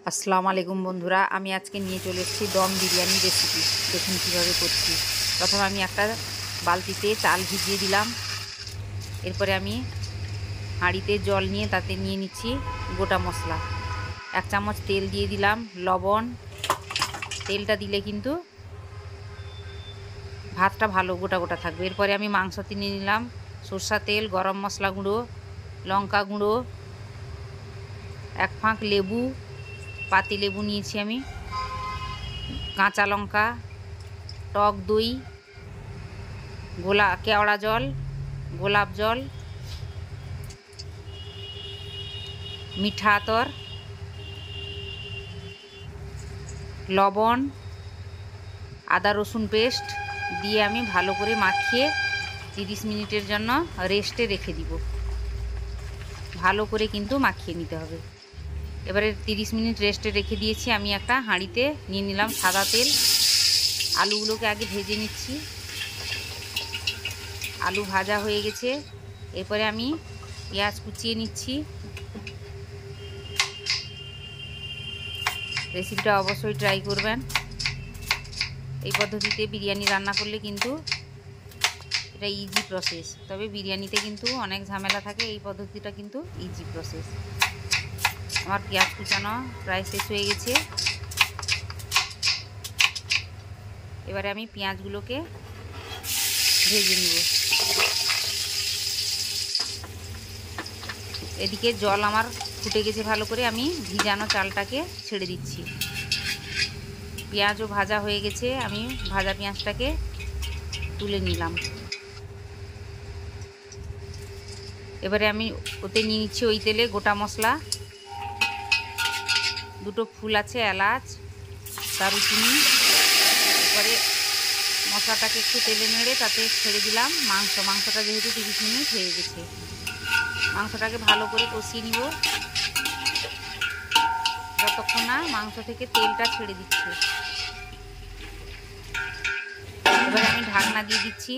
আসসালামু আলাইকুম বন্ধুরা, আমি আজকে নিয়ে চলে এসেছি দম বিরিয়ানি রেসিপি। দেখুন কীভাবে করছি। প্রথমে আমি একটা বালতিতে চাল ভিজিয়ে দিলাম। এরপরে আমি হাঁড়িতে জল নিয়ে তাতে নিয়ে নিচ্ছি গোটা মশলা। 1 চামচ তেল দিয়ে দিলাম, লবণ। তেলটা দিলে কিন্তু ভাতটা ভালো গোটা গোটা থাকবে। এরপরে আমি মাংসতে নিয়ে নিলাম সরষা তেল, গরম মশলা গুঁড়ো, লঙ্কা গুঁড়ো, 1 ফাঁক লেবু, পাতি লেবু নিয়েছি আমি, কাঁচা লঙ্কা, টক দই, কেওড়া জল, গোলাপ জল, মিঠা আতর, লবণ, আদা রসুন পেস্ট দিয়ে আমি ভালো করে মাখিয়ে 30 মিনিটের জন্য রেস্টে রেখে দিব। ভালো করে কিন্তু মাখিয়ে নিতে হবে। এবারে 30 মিনিট রেস্টে রেখে দিয়েছি। আমি একটা হাঁড়িতে নিয়ে নিলাম সাদা তেল। আলুগুলোকে আগে ভেজে নিচ্ছি। আলু ভাজা হয়ে গেছে। এরপরে আমি পেঁয়াজ কুচিয়ে নিচ্ছি। রেসিপিটা অবশ্যই ট্রাই করবেন। এই পদ্ধতিতে বিরিয়ানি রান্না করলে কিন্তু এটা ইজি প্রসেস, তবে বিরিয়ানিতে কিন্তু অনেক ঝামেলা থাকে। এই পদ্ধতিটা কিন্তু ইজি প্রসেস। আমার পেঁয়াজ কুচানো প্রায় শেষ হয়ে গেছে। এবারে আমি পেঁয়াজগুলোকে ভেজে নিব। এদিকে জল আমার ফুটে গেছে ভালো করে। আমি ভিজানো চালটাকে ছেড়ে দিচ্ছি। পেঁয়াজও ভাজা হয়ে গেছে। আমি ভাজা পেঁয়াজটাকে তুলে নিলাম। এবারে আমি ওতে নিয়ে নিচ্ছি ওই তেলে গোটা মশলা, 2টো ফুল আছে, এলাচ, দারুচিনি। এরপরে মশলাটাকে একটু তেলে নেড়ে তাতে ছেড়ে দিলাম মাংসটা যেহেতু 30 মিনিট হয়ে গেছে। মাংসটাকে ভালো করে কষিয়ে নিব যতক্ষণ না মাংস থেকে তেলটা ছেড়ে দিচ্ছে। এবারে আমি ঢাকনা দিয়ে দিচ্ছি।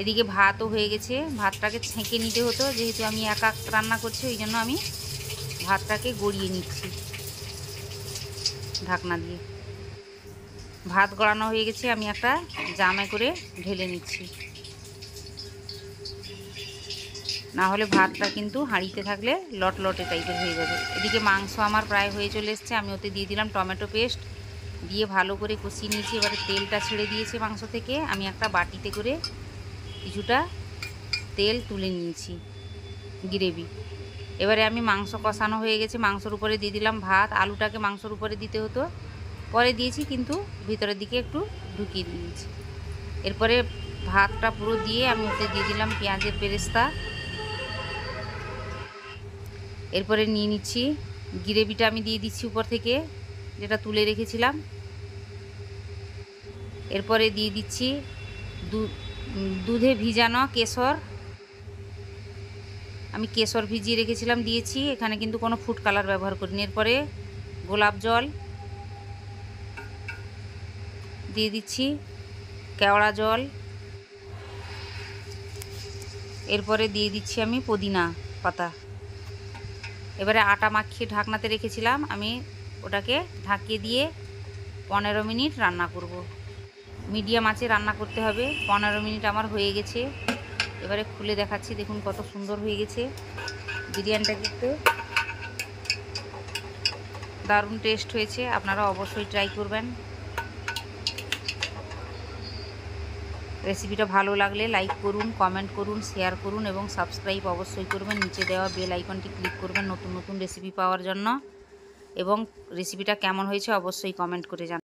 এদিকে ভাতও হয়ে গেছে। ভাতটাকে ছেঁকে নিতে হতো, যেহেতু আমি একা রান্না করছি ওই জন্য আমি ভাতটাকে গড়িয়ে নিচ্ছি ঢাকনা দিয়ে। ভাত গড়ানো হয়ে গেছে। আমি একটা জামে করে ঢেলে নিচ্ছি, না হলে ভাতটা কিন্তু হাঁড়িতে থাকলে লটলটে টাইপের হয়ে যাবে। এদিকে মাংস আমার প্রায় হয়ে চলে এসছে। আমি ওতে দিয়ে দিলাম টমেটো পেস্ট, দিয়ে ভালো করে কষিয়ে নিয়েছি। এবারে তেলটা ছেড়ে দিয়েছে মাংস থেকে। আমি একটা বাটিতে করে কিছুটা তেল তুলে নিয়েছি গ্রেভি। এবারে আমি মাংস কষানো হয়ে গেছে, মাংসর উপরে দিয়ে দিলাম ভাত। আলুটাকে মাংসর উপরে দিতে হতো, পরে দিয়েছি, কিন্তু ভিতরের দিকে একটু ঢুকিয়ে দিয়েছি। এরপরে ভাতটা পুরো দিয়ে আমি ওতে দিয়ে দিলাম পেঁয়াজের বেরেস্তা। এরপরে নিয়ে নিচ্ছি গ্রেভিটা, আমি দিয়ে দিচ্ছি উপর থেকে যেটা তুলে রেখেছিলাম। এরপরে দিয়ে দিচ্ছি দুধে ভিজানো কেশর। আমি কেশর ভিজিয়ে রেখেছিলাম, দিয়েছি। এখানে কিন্তু কোনো ফুড কালার ব্যবহার করিনি। এরপরে গোলাপ জল দিয়ে দিচ্ছি, কেওড়া জল। এরপরে দিয়ে দিচ্ছি আমি পুদিনা পাতা। এবারে আটা মাখিয়ে ঢাকনাতে রেখেছিলাম, আমি ওটাকে ঢাকিয়ে দিয়ে 15 মিনিট রান্না করব। মিডিয়াম আঁচে রান্না করতে হবে। 15 মিনিট আমার হয়ে গেছে। এবারে খুলে দেখাচ্ছি, দেখুন কত সুন্দর হয়ে গেছে বিরিয়ানিটা। কিন্তু দারুণ টেস্ট হয়েছে। আপনারা অবশ্যই ট্রাই করবেন। রেসিপিটা ভালো লাগলে লাইক করুন, কমেন্ট করুন, শেয়ার করুন এবং সাবস্ক্রাইব অবশ্যই করবেন। নিচে দেওয়া বেল আইকনটি ক্লিক করবেন নতুন নতুন রেসিপি পাওয়ার জন্য। এবং রেসিপিটা কেমন হয়েছে অবশ্যই কমেন্ট করে জানাবেন।